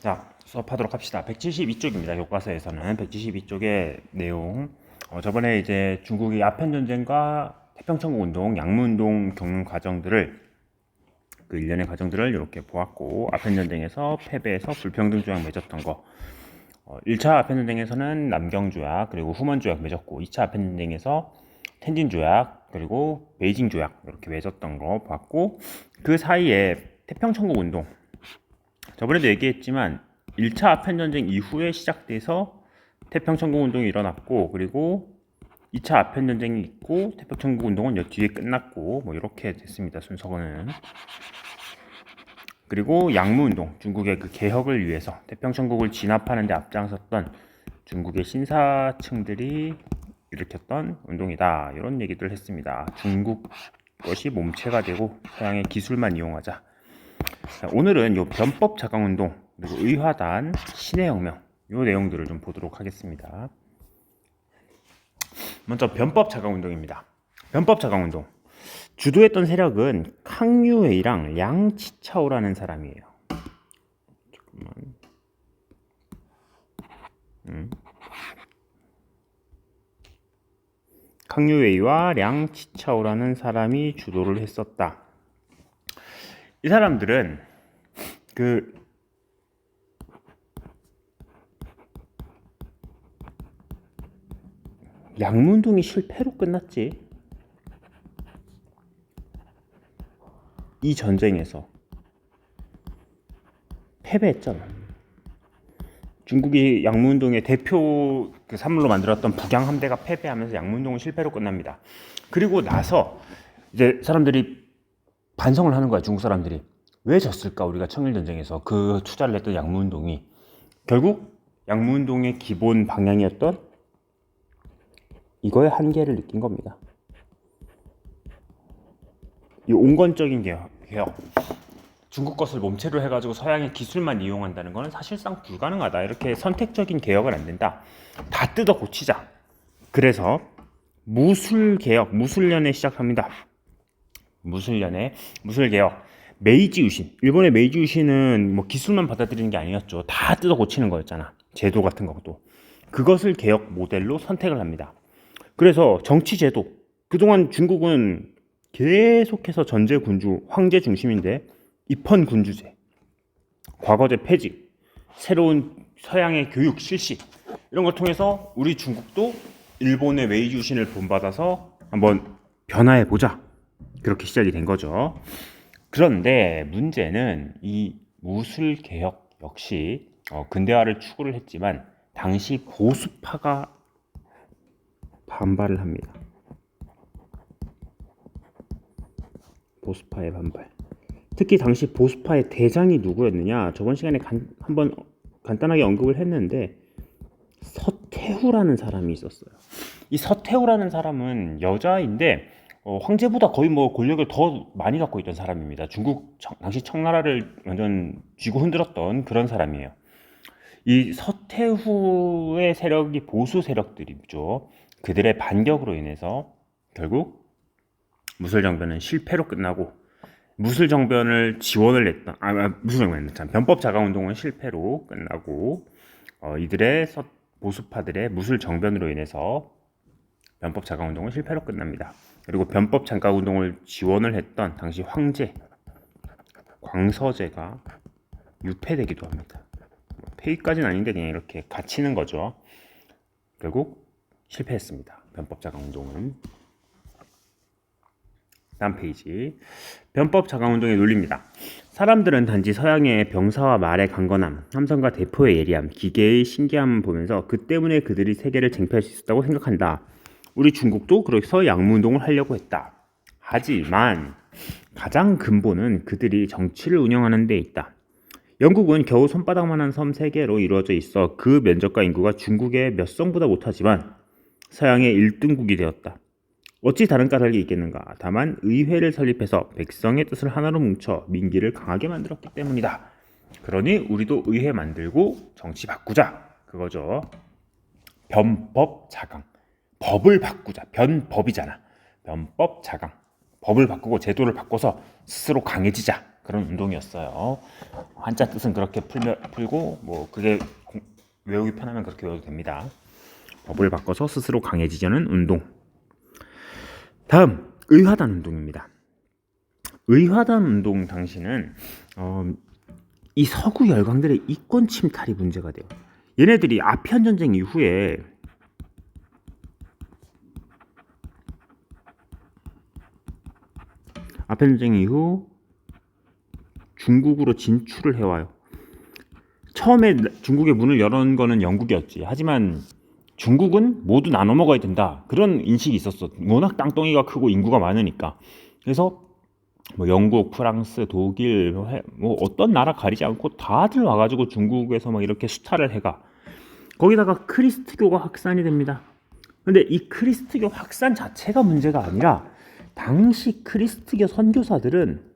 자, 수업하도록 합시다. 172쪽입니다. 교과서에서는 172쪽의 내용. 저번에 이제 중국이 아편 전쟁과 태평천국 운동, 양무운동 겪는 과정들을 그 일련의 과정들을 이렇게 보았고, 아편 전쟁에서 패배해서 불평등 조약 맺었던 거. 1차 아편 전쟁에서는 남경 조약 그리고 후먼 조약 맺었고, 2차 아편 전쟁에서 텐진 조약 그리고 베이징 조약 이렇게 맺었던 거 봤고, 그 사이에 태평천국 운동. 저번에도 얘기했지만 1차 아편전쟁 이후에 시작돼서 태평천국 운동이 일어났고, 그리고 2차 아편전쟁이 있고 태평천국 운동은 여 뒤에 끝났고, 뭐 이렇게 됐습니다. 순서는. 그리고 양무운동, 중국의 그 개혁을 위해서 태평천국을 진압하는 데 앞장섰던 중국의 신사층들이 일으켰던 운동이다, 이런 얘기들 했습니다. 중국 것이 몸체가 되고 서양의 기술만 이용하자. 자, 오늘은 요 변법 자강 운동 그리고 의화단 신의 혁명 요 내용들을 좀 보도록 하겠습니다. 먼저 변법 자강 운동입니다. 변법 자강 운동 주도했던 세력은 캉유웨이랑 량치차오라는 사람이에요. 잠깐만. 캉유웨이와 량치차오라는 사람이 주도를 했었다. 이 사람들은 그 양문동이 실패로 끝났지. 이 전쟁에서 패배했잖아. 중국이 양무운동의 대표 그 산물로 만들었던 북양 함대가 패배하면서 양무운동은 실패로 끝납니다. 그리고 나서 이제 사람들이 반성을 하는 거야. 중국 사람들이 왜 졌을까? 우리가 청일전쟁에서 그 투자를 했던 양무운동이 결국 양무운동의 기본 방향이었던 이거의 한계를 느낀 겁니다. 이 온건적인 개혁, 중국 것을 몸체로 해가지고 서양의 기술만 이용한다는 것은 사실상 불가능하다. 이렇게 선택적인 개혁은 안 된다. 다 뜯어 고치자. 그래서 무술개혁, 무술련에 시작합니다. 무술개혁. 메이지 유신. 일본의 메이지 유신은 뭐 기술만 받아들이는 게 아니었죠. 다 뜯어 고치는 거였잖아. 제도 같은 것도. 그것을 개혁 모델로 선택을 합니다. 그래서 정치 제도. 그동안 중국은 계속해서 전제 군주, 황제 중심인데 입헌 군주제, 과거제 폐지, 새로운 서양의 교육 실시 이런 걸 통해서 우리 중국도 일본의 메이지 유신을 본받아서 한번 변화해 보자. 그렇게 시작이 된 거죠. 그런데 문제는 이 무술 개혁 역시 근대화를 추구를 했지만 당시 보수파가 반발을 합니다. 보수파의 반발. 특히 당시 보수파의 대장이 누구였느냐? 저번 시간에 한번 간단하게 언급을 했는데 서태후라는 사람이 있었어요. 이 서태후라는 사람은 여자인데 황제보다 거의 뭐 권력을 더 많이 갖고 있던 사람입니다. 중국 당시 청나라를 완전 쥐고 흔들었던 그런 사람이에요. 이 서태후의 세력이 보수 세력들이죠. 그들의 반격으로 인해서 결국 무술정변은 실패로 끝나고, 무술정변을 지원을 했던 무술정변 변법 자강운동은 실패로 끝나고, 이들의 보수파들의 무술정변으로 인해서 변법 자강운동은 실패로 끝납니다. 그리고 변법 자강운동을 지원을 했던 당시 황제 광서제가 유폐되기도 합니다. 폐위까지는 아닌데 그냥 이렇게 갇히는 거죠. 결국 실패했습니다. 변법 자강운동은. 다음 페이지. 변법 자강운동의 논리입니다. 사람들은 단지 서양의 병사와 말의 강건함, 함성과 대포의 예리함, 기계의 신기함을 보면서 그 때문에 그들이 세계를 쟁취할 수 있었다고 생각한다. 우리 중국도 그래서 양무운동을 하려고 했다. 하지만 가장 근본은 그들이 정치를 운영하는 데 있다. 영국은 겨우 손바닥만한 섬 3개로 이루어져 있어 그 면적과 인구가 중국의 몇 성보다 못하지만 서양의 1등국이 되었다. 어찌 다른 까닭이 있겠는가? 다만 의회를 설립해서 백성의 뜻을 하나로 뭉쳐 민기를 강하게 만들었기 때문이다. 그러니 우리도 의회 만들고 정치 바꾸자. 그거죠. 변법 자강. 법을 바꾸자. 변법이잖아. 변법 자강. 법을 바꾸고 제도를 바꿔서 스스로 강해지자. 그런 운동이었어요. 한자 뜻은 그렇게 풀고 뭐 그게 외우기 편하면 그렇게 외워도 됩니다. 법을 바꿔서 스스로 강해지자는 운동. 다음 의화단 운동입니다. 의화단 운동 당시는 이 서구 열강들의 이권 침탈이 문제가 돼요. 얘네들이 아편 전쟁 이후에 아편 전쟁 이후 중국으로 진출을 해와요. 처음에 중국의 문을 열은 거는 영국이었지. 하지만 중국은 모두 나눠 먹어야 된다. 그런 인식이 있었어. 워낙 땅덩이가 크고 인구가 많으니까. 그래서 뭐 영국, 프랑스, 독일, 뭐 어떤 나라 가리지 않고 다들 와가지고 중국에서 막 이렇게 수탈을 해가. 거기다가 크리스트교가 확산이 됩니다. 근데 이 크리스트교 확산 자체가 문제가 아니라 당시 크리스트교 선교사들은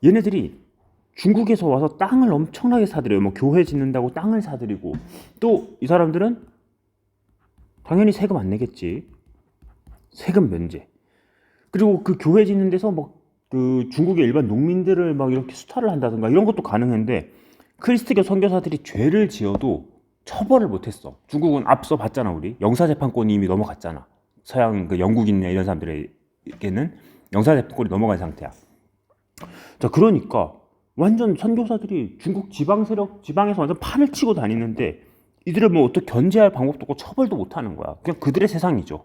얘네들이 중국에서 와서 땅을 엄청나게 사들여요. 뭐 교회 짓는다고 땅을 사들이고, 또 이 사람들은 당연히 세금 안 내겠지. 세금 면제. 그리고 그 교회 짓는 데서 뭐 그 중국의 일반 농민들을 막 이렇게 수탈을 한다든가 이런 것도 가능했는데, 크리스트교 선교사들이 죄를 지어도 처벌을 못했어. 중국은 앞서 봤잖아. 우리 영사재판권이 이미 넘어갔잖아. 서양 그 영국인이나 이런 사람들에게는 영사재판권이 넘어간 상태야. 자, 그러니까 완전 선교사들이 중국 지방 세력 지방에서 완전 판을 치고 다니는데 이들을 뭐 어떻게 견제할 방법도 없고 처벌도 못하는 거야. 그냥 그들의 세상이죠.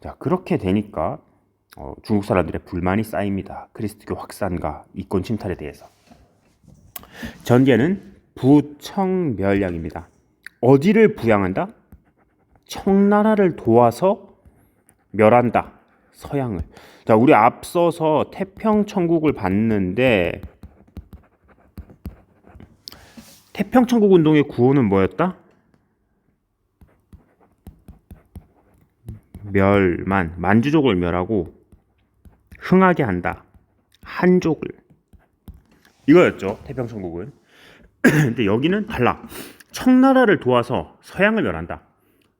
자, 그렇게 되니까 중국 사람들의 불만이 쌓입니다. 크리스트교 확산과 이권 침탈에 대해서. 전제는 부청멸량입니다. 어디를 부양한다? 청나라를 도와서 멸한다. 서양을. 자, 우리 앞서서 태평천국을 봤는데 태평천국 운동의 구호는 뭐였다? 만주족을 멸하고 흥하게 한다. 한족을. 이거였죠. 태평천국은. 근데 여기는 달라. 청나라를 도와서 서양을 멸한다.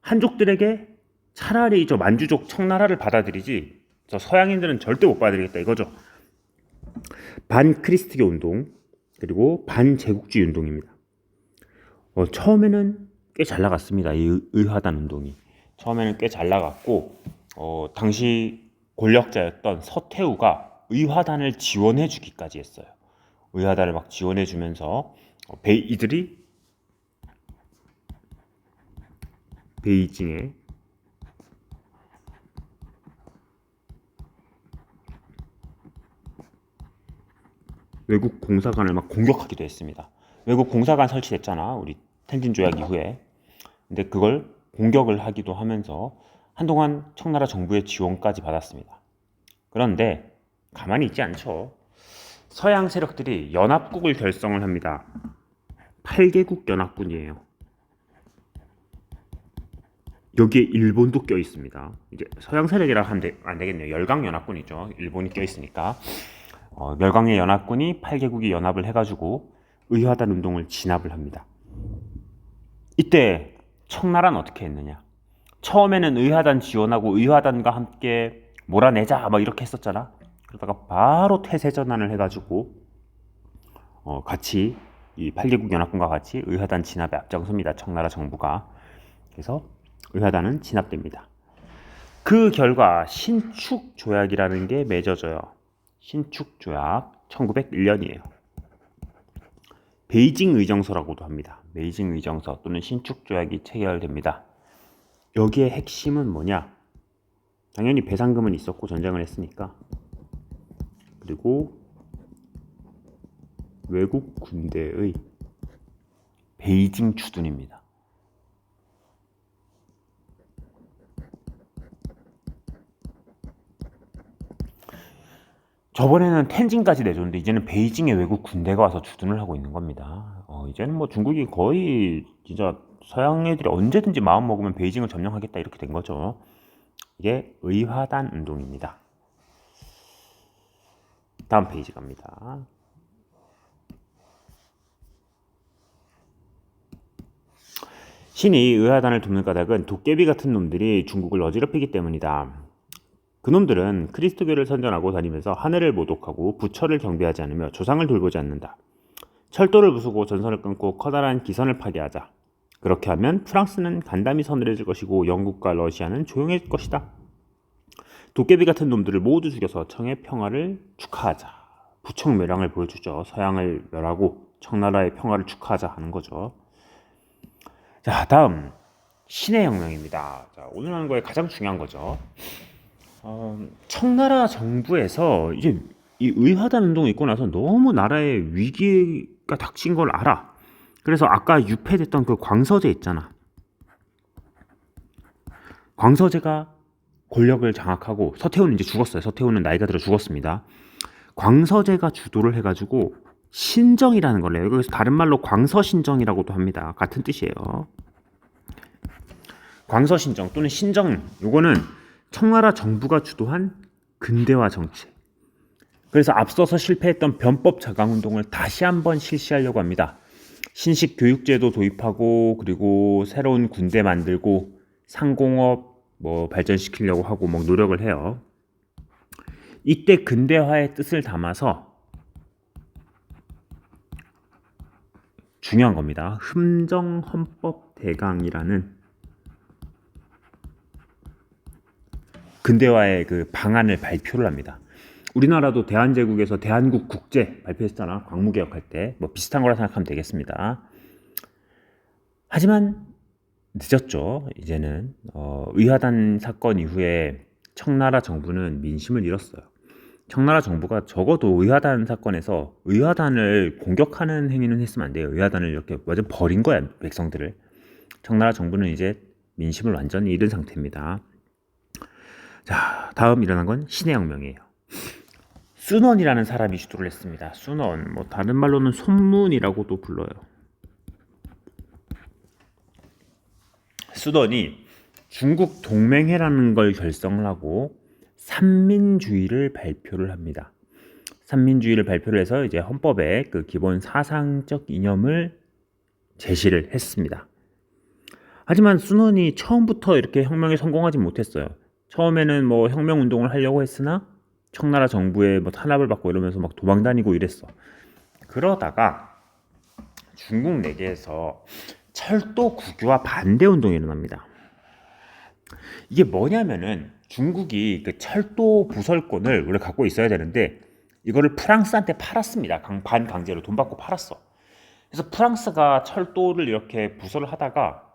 한족들에게 차라리 저 만주족 청나라를 받아들이지 저 서양인들은 절대 못 받아들이겠다 이거죠. 반크리스트교 운동 그리고 반제국주의 운동입니다. 처음에는 꽤 잘 나갔습니다. 이 의화단 운동이 처음에는 꽤 잘 나갔고 당시 권력자였던 서태후가 의화단을 지원해주기까지 했어요. 의화단을 막 지원해주면서 이들이 베이징에 외국 공사관을 막 공격하기도 했습니다. 외국 공사관 설치됐잖아. 우리 텐진 조약 이후에. 근데 그걸 공격을 하기도 하면서 한동안 청나라 정부의 지원까지 받았습니다. 그런데 가만히 있지 않죠. 서양 세력들이 연합국을 결성을 합니다. 8개국 연합군이에요. 여기에 일본도 껴 있습니다. 이제 서양 세력이라 하면 안 되겠네요. 열강 연합군이죠. 일본이 껴 있으니까. 열강의 연합군이 8개국이 연합을 해가지고 의화단 운동을 진압을 합니다. 이때 청나라는 어떻게 했느냐? 처음에는 의화단 지원하고 의화단과 함께 몰아내자 막 이렇게 했었잖아. 그러다가 바로 태세 전환을 해가지고 같이 이 8개국 연합군과 같이 의화단 진압에 앞장섭니다. 청나라 정부가. 그래서 의화단은 진압됩니다. 그 결과 신축조약이라는 게 맺어져요. 신축조약 1901년이에요. 베이징 의정서라고도 합니다. 베이징 의정서 또는 신축조약이 체결됩니다. 여기에 핵심은 뭐냐? 당연히 배상금은 있었고 전쟁을 했으니까. 그리고 외국 군대의 베이징 주둔입니다. 저번에는 텐진까지 내줬는데 이제는 베이징에 외국 군대가 와서 주둔을 하고 있는 겁니다. 이제는 뭐 중국이 거의 진짜 서양 애들이 언제든지 마음 먹으면 베이징을 점령하겠다 이렇게 된 거죠. 이게 의화단 운동입니다. 다음 페이지 갑니다. 신이 의화단을 돕는 까닭은 도깨비 같은 놈들이 중국을 어지럽히기 때문이다. 그놈들은 그리스도교를 선전하고 다니면서 하늘을 모독하고 부처를 경배하지 않으며 조상을 돌보지 않는다. 철도를 부수고 전선을 끊고 커다란 기선을 파괴하자. 그렇게 하면 프랑스는 간담이 서늘해질 것이고 영국과 러시아는 조용해질 것이다. 도깨비 같은 놈들을 모두 죽여서 청의 평화를 축하하자. 부청 멸랑을 보여주죠. 서양을 멸하고 청나라의 평화를 축하하자 하는 거죠. 자, 다음 신의 혁명입니다. 자, 오늘 하는 거에 가장 중요한 거죠. 청나라 정부에서 이제 이 의화단 운동이 있고 나서 너무 나라에 위기가 닥친 걸 알아. 그래서 아까 유폐됐던 그 광서제 있잖아. 광서제가 권력을 장악하고 서태후는 이제 죽었어요. 서태후는 나이가 들어 죽었습니다. 광서제가 주도를 해가지고 신정이라는 걸 해요. 여기서 다른 말로 광서신정이라고도 합니다. 같은 뜻이에요. 광서신정 또는 신정, 요거는 청나라 정부가 주도한 근대화 정책. 그래서 앞서서 실패했던 변법 자강운동을 다시 한번 실시하려고 합니다. 신식 교육제도 도입하고 그리고 새로운 군대 만들고 상공업 발전시키려고 하고 노력을 해요. 이때 근대화의 뜻을 담아서 중요한 겁니다. 흠정헌법대강이라는 근대화의 그 방안을 발표를 합니다. 우리나라도 대한제국에서 대한국 국제 발표했잖아. 광무개혁할 때. 비슷한 거라 생각하면 되겠습니다. 하지만 늦었죠. 이제는 의화단 사건 이후에 청나라 정부는 민심을 잃었어요. 청나라 정부가 적어도 의화단 사건에서 의화단을 공격하는 행위는 했으면 안 돼요. 의화단을 이렇게 완전 버린 거야, 백성들을. 청나라 정부는 이제 민심을 완전히 잃은 상태입니다. 자, 다음 일어난 건 신의 혁명이에요. 순원이라는 사람이 주도를 했습니다. 순원, 다른 말로는 손문이라고도 불러요. 순원이 중국 동맹회라는 걸 결성을 하고 삼민주의를 발표를 합니다. 삼민주의를 발표를 해서 이제 헌법에 그 기본 사상적 이념을 제시를 했습니다. 하지만 순원이 처음부터 이렇게 혁명에 성공하지 못했어요. 처음에는 혁명운동을 하려고 했으나 청나라 정부의 탄압을 받고 이러면서 막 도망다니고 이랬어. 그러다가 중국 내계에서 철도 국유화 반대 운동이 일어납니다. 이게 뭐냐면은 중국이 그 철도 부설권을 원래 갖고 있어야 되는데 이거를 프랑스한테 팔았습니다. 반강제로 돈 받고 팔았어. 그래서 프랑스가 철도를 이렇게 부설을 하다가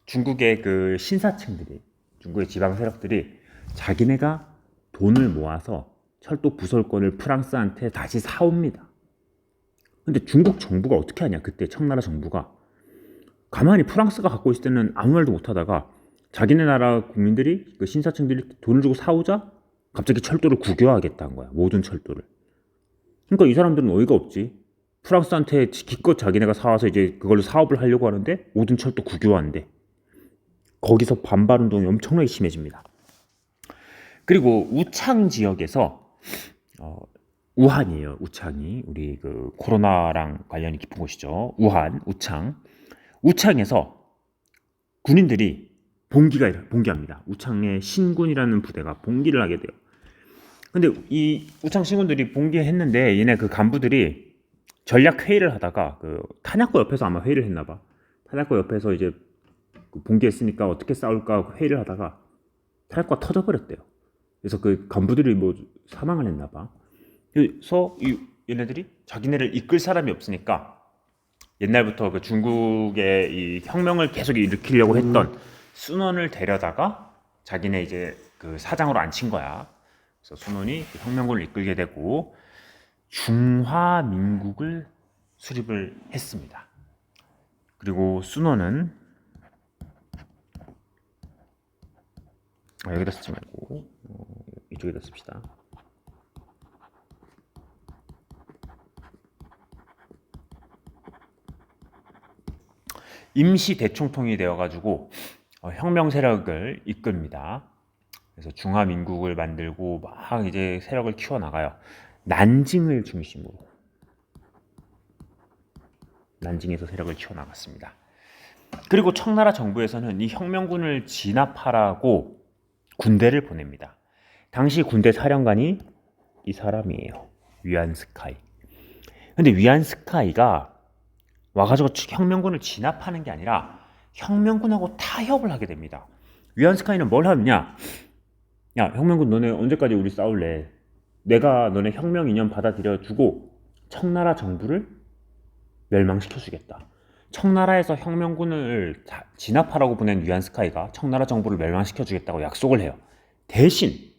중국의 그 신사층들이, 중국의 지방 세력들이 자기네가 돈을 모아서 철도 부설권을 프랑스한테 다시 사옵니다. 근데 중국 정부가 어떻게 하냐, 그때 청나라 정부가. 가만히 프랑스가 갖고 있을 때는 아무 말도 못 하다가 자기네 나라 국민들이, 그 신사층들이 돈을 주고 사오자 갑자기 철도를 국유화하겠다는 거야. 모든 철도를. 그러니까 이 사람들은 어이가 없지. 프랑스한테 기껏 자기네가 사와서 이제 그걸로 사업을 하려고 하는데 모든 철도 국유화인데. 거기서 반발 운동이 엄청나게 심해집니다. 그리고 우창 지역에서 우한이에요. 우창이 우리 그 코로나랑 관련이 깊은 곳이죠. 우한, 우창에서 군인들이 봉기합니다. 우창의 신군이라는 부대가 봉기를 하게 돼요. 근데 이 우창 신군들이 봉기했는데 얘네 그 간부들이 전략 회의를 하다가 그 탄약고 옆에서 아마 회의를 했나 봐. 탄약고 옆에서 이제 봉기했으니까 어떻게 싸울까 회의를 하다가 탄약고가 터져버렸대요. 그래서 그 간부들이 사망을 했나 봐. 그래서 얘네들이 자기네를 이끌 사람이 없으니까 옛날부터 그 중국의 이 혁명을 계속 일으키려고 했던 순원을 데려다가 자기네 이제 그 사장으로 앉힌 거야. 그래서 순원이 그 혁명군을 이끌게 되고 중화민국을 수립을 했습니다. 그리고 순원은 여기다 쓰지 말고 이쪽에다 씁시다. 임시 대총통이 되어가지고 혁명 세력을 이끕니다. 그래서 중화민국을 만들고 막 이제 세력을 키워나가요. 난징을 중심으로. 난징에서 세력을 키워나갔습니다. 그리고 청나라 정부에서는 이 혁명군을 진압하라고 군대를 보냅니다. 당시 군대 사령관이 이 사람이에요. 위안스카이. 근데 위안스카이가 와가지고 혁명군을 진압하는 게 아니라 혁명군하고 타협을 하게 됩니다. 위안스카이는 뭘 하느냐? 야, 혁명군 너네 언제까지 우리 싸울래? 내가 너네 혁명 이념 받아들여주고 청나라 정부를 멸망시켜주겠다. 청나라에서 혁명군을 진압하라고 보낸 위안스카이가 청나라 정부를 멸망시켜주겠다고 약속을 해요. 대신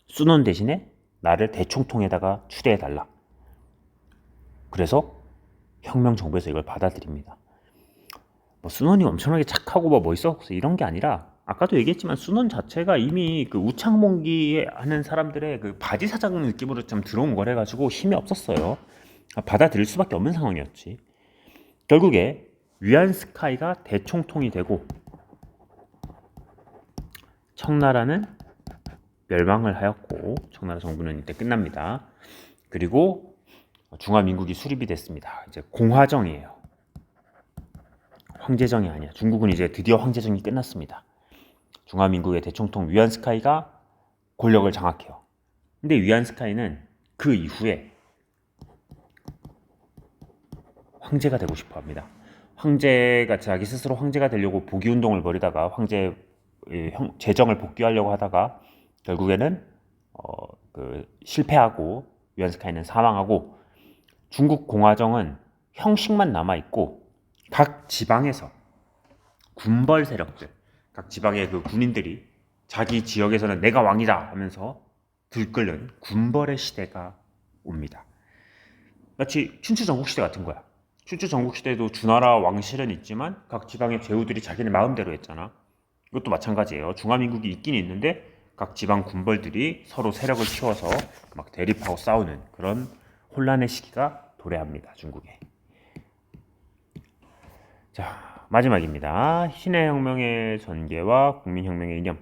순원 대신에 나를 대총통에다가 추대해달라. 그래서 혁명 정부에서 이걸 받아들입니다. 뭐 순원이 엄청나게 착하고 뭐 멋있어서 이런 게 아니라 아까도 얘기했지만 순원 자체가 이미 그 우창몽기 하는 사람들의 그 바지 사장 느낌으로 좀 들어온 거래 가지고 힘이 없었어요. 받아들일 수밖에 없는 상황이었지. 결국에 위안스카이가 대총통이 되고 청나라는 멸망을 하였고 청나라 정부는 이때 끝납니다. 그리고 중화민국이 수립이 됐습니다. 이제 공화정이에요. 황제정이 아니야. 중국은 이제 드디어 황제정이 끝났습니다. 중화민국의 대총통 위안스카이가 권력을 장악해요. 근데 위안스카이는 그 이후에 황제가 되고 싶어 합니다. 황제가 자기 스스로 황제가 되려고 복위운동을 벌이다가 황제 재정을 복귀하려고 하다가 결국에는 실패하고 위안스카이는 사망하고 중국 공화정은 형식만 남아있고 각 지방에서 군벌 세력들, 각 지방의 그 군인들이 자기 지역에서는 내가 왕이다 하면서 들끓는 군벌의 시대가 옵니다. 마치 춘추 전국시대 같은 거야. 춘추 전국시대에도 주나라 왕실은 있지만 각 지방의 제후들이 자기네 마음대로 했잖아. 이것도 마찬가지예요. 중화민국이 있긴 있는데 각 지방 군벌들이 서로 세력을 키워서 막 대립하고 싸우는 그런 혼란의 시기가 도래합니다. 중국에. 자, 마지막입니다. 신의 혁명의 전개와 국민혁명의 이념.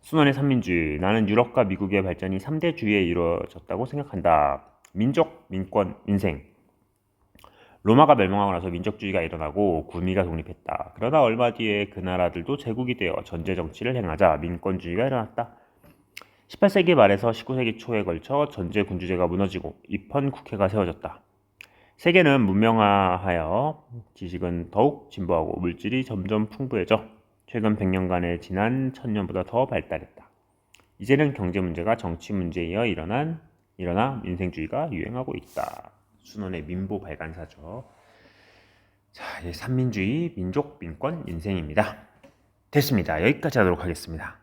순원의 삼민주의. 나는 유럽과 미국의 발전이 3대주의에 이루어졌다고 생각한다. 민족, 민권, 민생. 로마가 멸망하고 나서 민족주의가 일어나고 군의가 독립했다. 그러나 얼마 뒤에 그 나라들도 제국이 되어 전제 정치를 행하자 민권주의가 일어났다. 18세기 말에서 19세기 초에 걸쳐 전제 군주제가 무너지고 입헌 국회가 세워졌다. 세계는 문명화하여 지식은 더욱 진보하고 물질이 점점 풍부해져 최근 100년간의 지난 1000년보다 더 발달했다. 이제는 경제 문제가 정치 문제에 이어 일어나 민생주의가 유행하고 있다. 순원의 민보 발간사죠. 자, 이제 삼민주의, 민족, 민권, 민생입니다. 됐습니다. 여기까지 하도록 하겠습니다.